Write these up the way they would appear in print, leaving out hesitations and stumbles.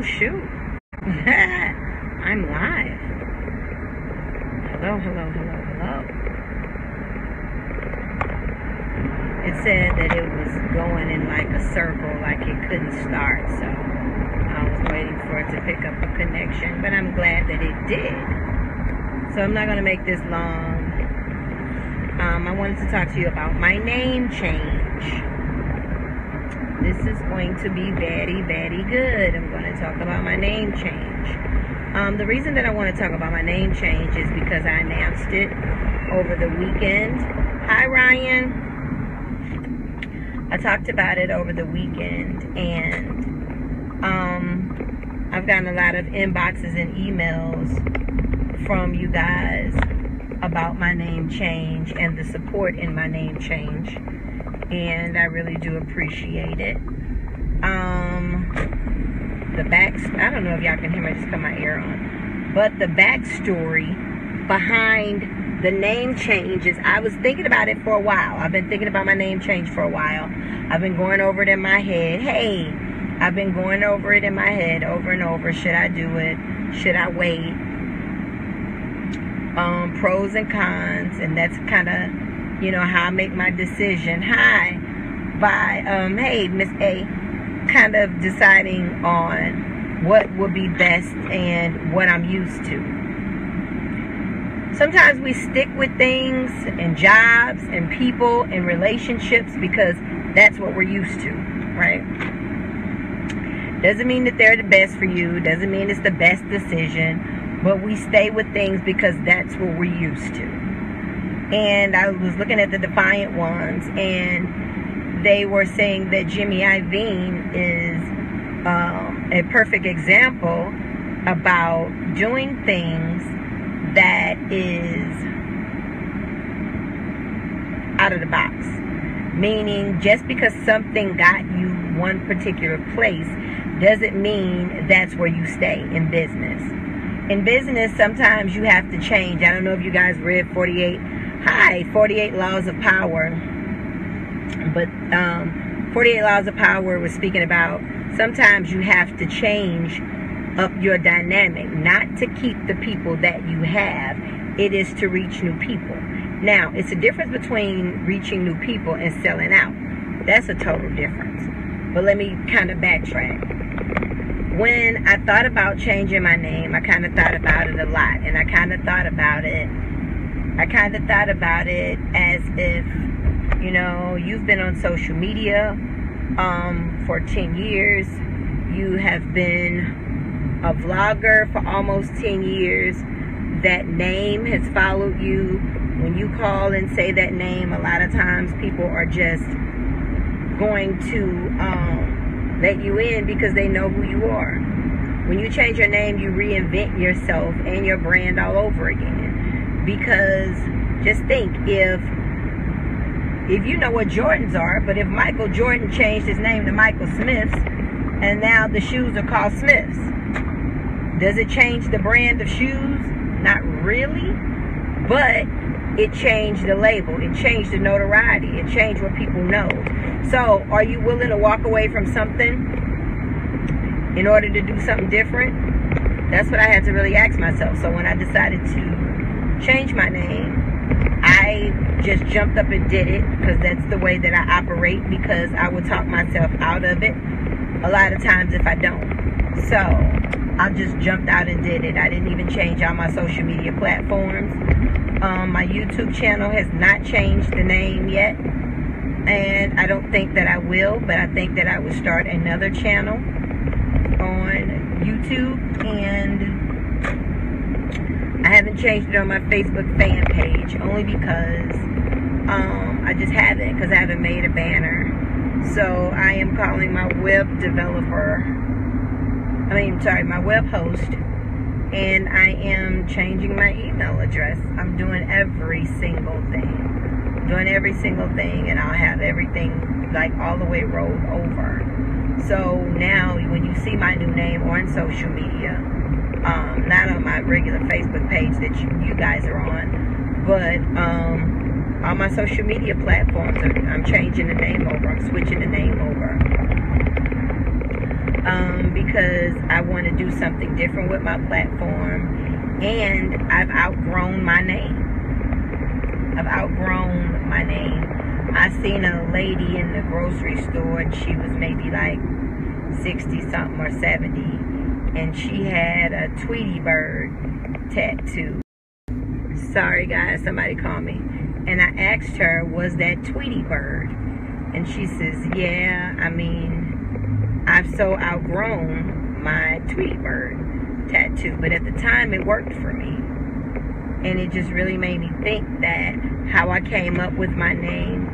shoot. I'm live. Hello, hello, hello, hello. It said that it was going in like a circle, like it couldn't start, so I was waiting for it to pick up a connection, but I'm glad that it did. So I'm not going to make this long. I wanted to talk to you about my name change. This is going to be very, very good. I'm going to talk about my name change. The reason that I want to talk about my name change is because I announced it over the weekend. Hi, Ryan. I talked about it over the weekend, and I've gotten a lot of inboxes and emails from you guys about my name change and the support in my name change, and I really do appreciate it. I don't know if y'all can hear me, I just got my ear on, but the backstory behind the name change is I was thinking about it for a while. I've been thinking about my name change for a while. I've been going over it in my head. I've been going over it in my head over and over. Should I do it? Should I wait? Pros and cons, and that's kind of, how I make my decision. Hey, Miss A, kind of deciding on what would be best and what I'm used to. Sometimes we stick with things and jobs and people and relationships because that's what we're used to, right? Doesn't mean that they're the best for you. Doesn't mean it's the best decision. But we stay with things because that's what we're used to. And I was looking at the Defiant Ones, and they were saying that Jimmy Iovine is a perfect example about doing things that is out of the box. Meaning, just because something got you one particular place doesn't mean that's where you stay in business. In business, sometimes you have to change. I don't know if you guys read 48 Laws of Power. But 48 Laws of Power was speaking about sometimes you have to change up your dynamic, not to keep the people that you have. It is to reach new people. Now, it's a difference between reaching new people and selling out. That's a total difference. But let me kind of backtrack. When I thought about changing my name, I kind of thought about it a lot. And I kind of thought about it as if, you've been on social media for 10 years. You have been a vlogger for almost 10 years. That name has followed you. When you call and say that name, a lot of times people are just going to let you in because they know who you are. When you change your name, you reinvent yourself and your brand all over again. Because just think, if you know what Jordans are, but if Michael Jordan changed his name to Michael Smiths, and now the shoes are called Smiths, does it change the brand of shoes? Not really, but it changed the label. It changed the notoriety. It changed what people know. So, are you willing to walk away from something in order to do something different? That's what I had to really ask myself. So when I decided to change my name, I just jumped up and did it because that's the way that I operate, because I would talk myself out of it a lot of times if I don't. So I just jumped out and did it. I didn't even change all my social media platforms. My YouTube channel has not changed the name yet, and I don't think that I will, but I think that I will start another channel on YouTube, and I haven't changed it on my Facebook fan page only because I just haven't, because I haven't made a banner. So I am calling my web my web host, and I am changing my email address. I'm doing every single thing. And I'll have everything like all the way rolled over. So now when you see my new name on social media, not on my regular Facebook page that you guys are on, but on my social media platforms, I'm changing the name over. I'm switching the name over. because I want to do something different with my platform, and I've outgrown my name. I seen a lady in the grocery store, and she was maybe like 60 something or 70, and she had a Tweety Bird tattoo. Sorry guys, somebody called me. And I asked her, was that Tweety Bird? And she says, yeah, I mean, I've so outgrown my Tweety Bird tattoo. But at the time, it worked for me. And it just really made me think that how I came up with my name,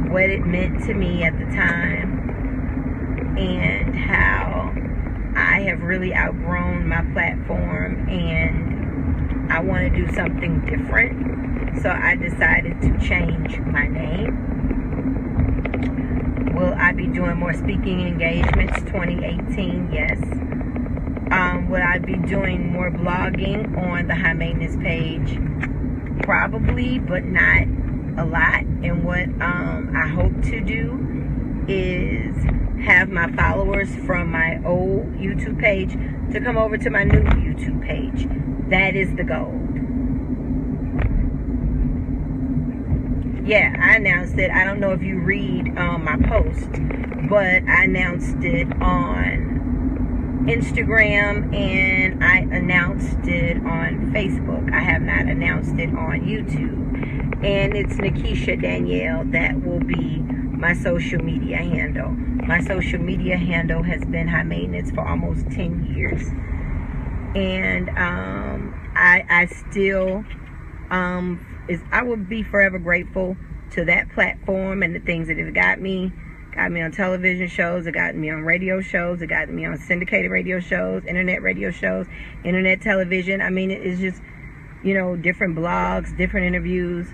what it meant to me at the time, and how I have really outgrown my platform, and I want to do something different. So I decided to change my name. Will I be doing more speaking engagements 2018? Yes. Will I be doing more blogging on the High Maintenance page? Probably, but not a lot. And what I hope to do is have my followers from my old YouTube page to come over to my new YouTube page. That is the goal. Yeah, I announced it. I don't know if you read my post, but I announced it on Instagram, and I announced it on Facebook. I have not announced it on YouTube. And it's Nikisha Danielle. That will be my social media handle. My social media handle has been High Maintenance for almost 10 years. And I still, I will be forever grateful to that platform and the things that it got me. Got me on television shows, it got me on radio shows, it got me on syndicated radio shows, internet radio shows, internet television. I mean, it's just, you know, different blogs, different interviews.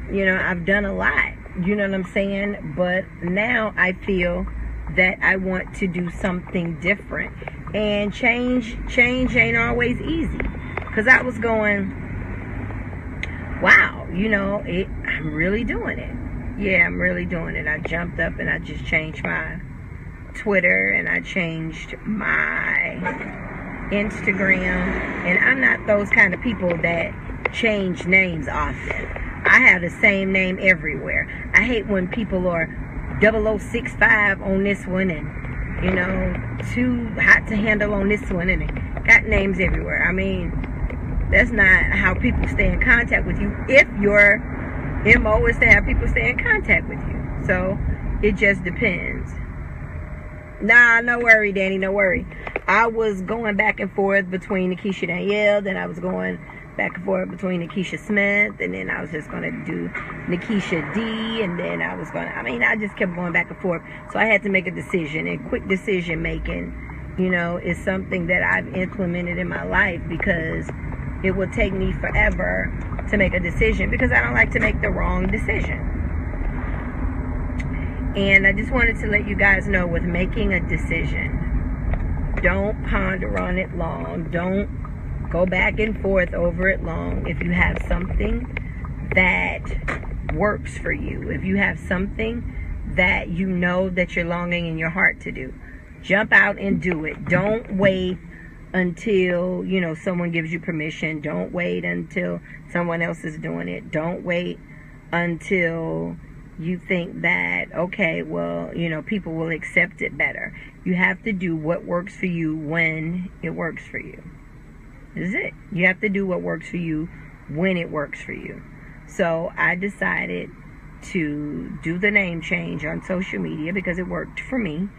You know, I've done a lot, you know what I'm saying? But now I feel that I want to do something different. And change ain't always easy. Because I was going, wow, you know, I'm really doing it. Yeah, I'm really doing it. I jumped up and I just changed my Twitter, and I changed my Instagram. And I'm not those kind of people that change names often. I have the same name everywhere. I hate when people are 0065 on this one, and, you know, too hot to handle on this one, and it got names everywhere. I mean, that's not how people stay in contact with you if your MO is to have people stay in contact with you. So it just depends. Nah, no worry, Danny, no worry. I was going back and forth between Nikisha Danielle, then I was going back and forth between Nikisha Smith, and then I was just going to do Nikisha D, and then I just kept going back and forth. So I had to make a decision, and quick decision making, you know, is something that I've implemented in my life, because it will take me forever to make a decision, because I don't like to make the wrong decision. And I just wanted to let you guys know, with making a decision, don't ponder on it long. Don't go back and forth over it long. If you have something that works for you, if you have something that you know that you're longing in your heart to do, jump out and do it. Don't wait until, you know, someone gives you permission. Don't wait until someone else is doing it. Don't wait until you think that, okay, well, you know, people will accept it better. You have to do what works for you when it works for you. This is it. You have to do what works for you when it works for you. So I decided to do the name change on social media because it worked for me.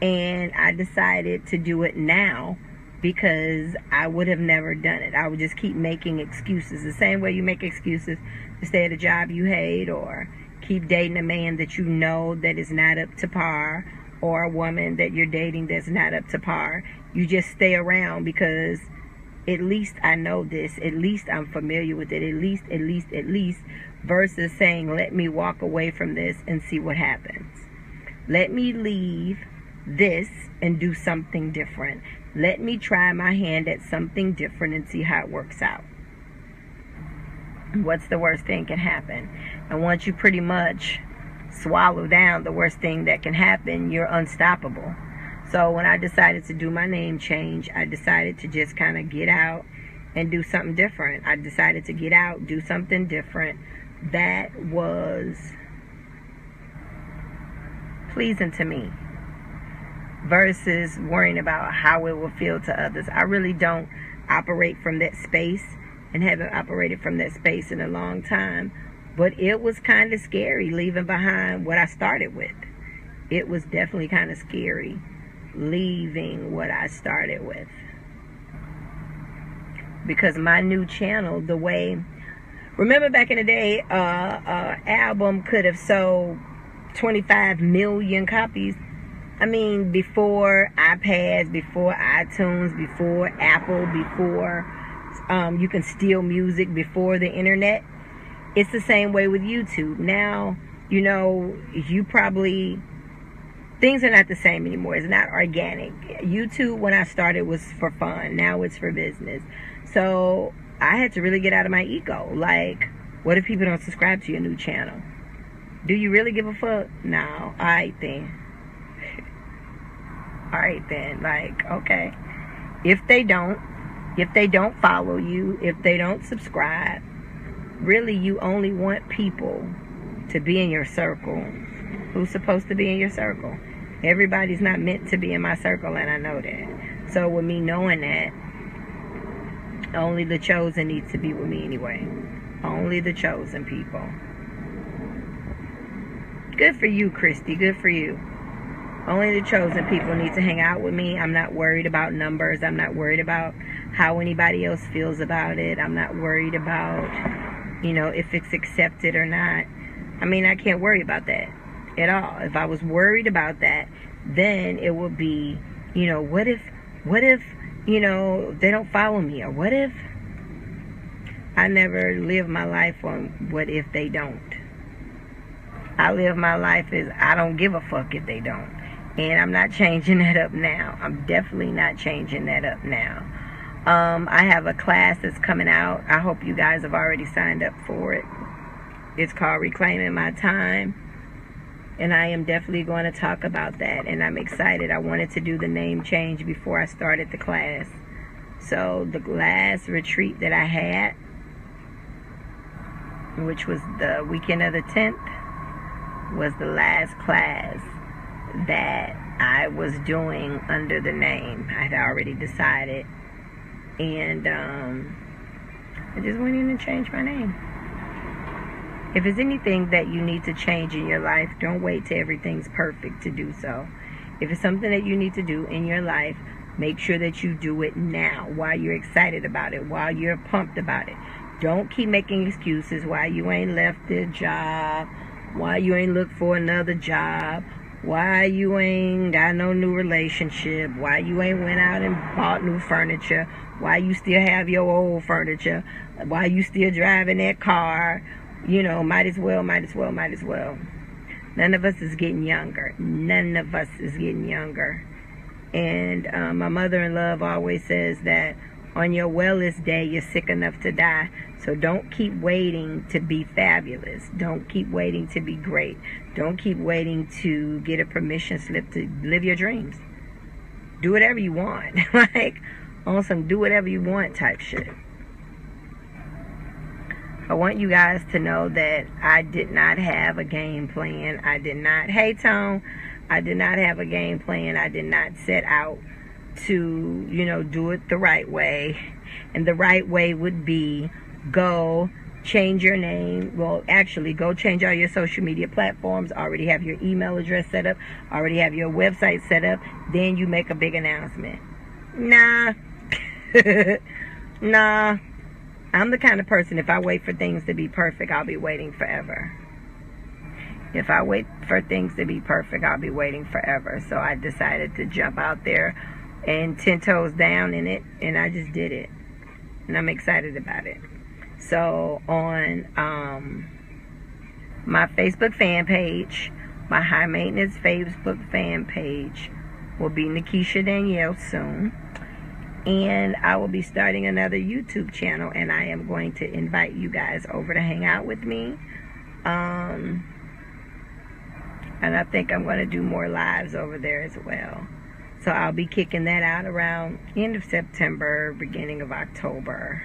And I decided to do it now because I would have never done it. I would just keep making excuses. The same way you make excuses to stay at a job you hate, or keep dating a man that you know that is not up to par, or a woman that you're dating that's not up to par. You just stay around because at least I know this, at least I'm familiar with it, at least, versus saying, let me walk away from this and see what happens. Let me leave this and do something different. Let me try my hand at something different and see how it works out. What's the worst thing can happen? And once you pretty much swallow down the worst thing that can happen, you're unstoppable. So when I decided to do my name change, I decided to just kind of get out and do something different. I decided to get out, do something different that was pleasing to me versus worrying about how it will feel to others. I really don't operate from that space and haven't operated from that space in a long time. But it was kind of scary leaving behind what I started with. It was definitely kind of scary leaving what I started with. Because my new channel, the way... Remember back in the day, album could have sold 25 million copies. I mean, before iPads, before iTunes, before Apple, before you can steal music, before the internet. It's the same way with YouTube. Now, you know, you probably... Things are not the same anymore. It's not organic. YouTube, when I started, was for fun. Now it's for business. So I had to really get out of my ego. Like, what if people don't subscribe to your new channel? Do you really give a fuck? No. Alright then. Alright then. Like, okay. If they don't follow you, if they don't subscribe, really you only want people to be in your circle. Who's supposed to be in your circle? Everybody's not meant to be in my circle, and I know that. So with me knowing that, only the chosen need to be with me anyway. Only the chosen people. Good for you, Christy. Good for you. Only the chosen people need to hang out with me. I'm not worried about numbers. I'm not worried about how anybody else feels about it. I'm not worried about, you know, if it's accepted or not. I mean, I can't worry about that at all. If I was worried about that, then it would be, you know, what if, you know, they don't follow me? Or what if? I never live my life on what if they don't. I live my life as I don't give a fuck if they don't. And I'm not changing that up now. I'm definitely not changing that up now. I have a class that's coming out. I hope you guys have already signed up for it. It's called Reclaiming My Time. And I am definitely going to talk about that. And I'm excited. I wanted to do the name change before I started the class. So the last retreat that I had, which was the weekend of the 10th, was the last class that I was doing under the name. I had already decided. And I just went in and changed my name. If there's anything that you need to change in your life, don't wait till everything's perfect to do so. If it's something that you need to do in your life, make sure that you do it now, while you're excited about it, while you're pumped about it. Don't keep making excuses why you ain't left the job, why you ain't looked for another job, why you ain't got no new relationship, why you ain't went out and bought new furniture, why you still have your old furniture, why you still driving that car. You know, might as well. None of us is getting younger. None of us is getting younger. And my mother-in-law always says that on your wellest day, you're sick enough to die. So don't keep waiting to be fabulous. Don't keep waiting to be great. Don't keep waiting to get a permission slip to live your dreams. Do whatever you want. Like, on some do whatever you want type shit. I want you guys to know that I did not have a game plan. I did not, hey Tone, I did not have a game plan. I did not set out to, you know, do it the right way. And the right way would be go change your name. Well, actually, go change all your social media platforms. Already have your email address set up. Already have your website set up. Then you make a big announcement. Nah. Nah. I'm the kind of person, if I wait for things to be perfect, I'll be waiting forever. If I wait for things to be perfect, I'll be waiting forever. So I decided to jump out there and 10 toes down in it, and I just did it. And I'm excited about it. So on my Facebook fan page, my High Maintenance Facebook fan page will be Nikisha Danielle soon. And I will be starting another YouTube channel, and I am going to invite you guys over to hang out with me. And I think I'm going to do more lives over there as well. So I'll be kicking that out around end of September, beginning of October.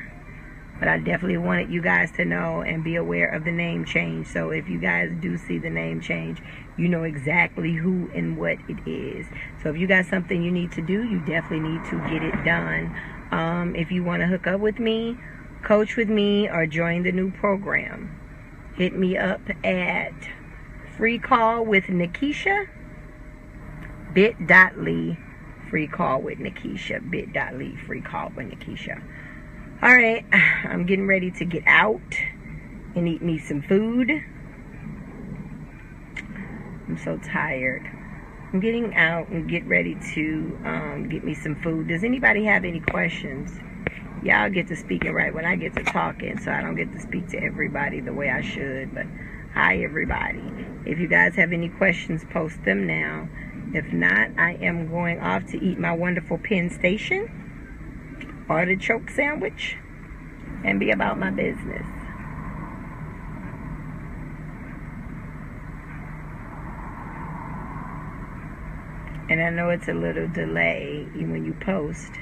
But I definitely wanted you guys to know and be aware of the name change. So if you guys do see the name change, you know exactly who and what it is. So if you got something you need to do, you definitely need to get it done. If you want to hook up with me, coach with me, or join the new program, hit me up at Free Call with Nikisha, bit.ly Free Call with Nikisha, bit.ly Free Call with Nikisha. All right, I'm getting ready to get out and eat me some food. I'm so tired. I'm getting out and get ready to get me some food. Does anybody have any questions? Y'all get to speaking right when I get to talking, so I don't get to speak to everybody the way I should. But hi, everybody. If you guys have any questions, post them now. If not, I am going off to eat my wonderful Penn Station artichoke sandwich and be about my business. And I know it's a little delay when you post,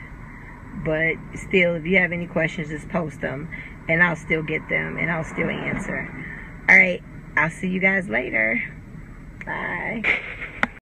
but still, if you have any questions, just post them and I'll still get them and I'll still answer. All right, I'll see you guys later. Bye.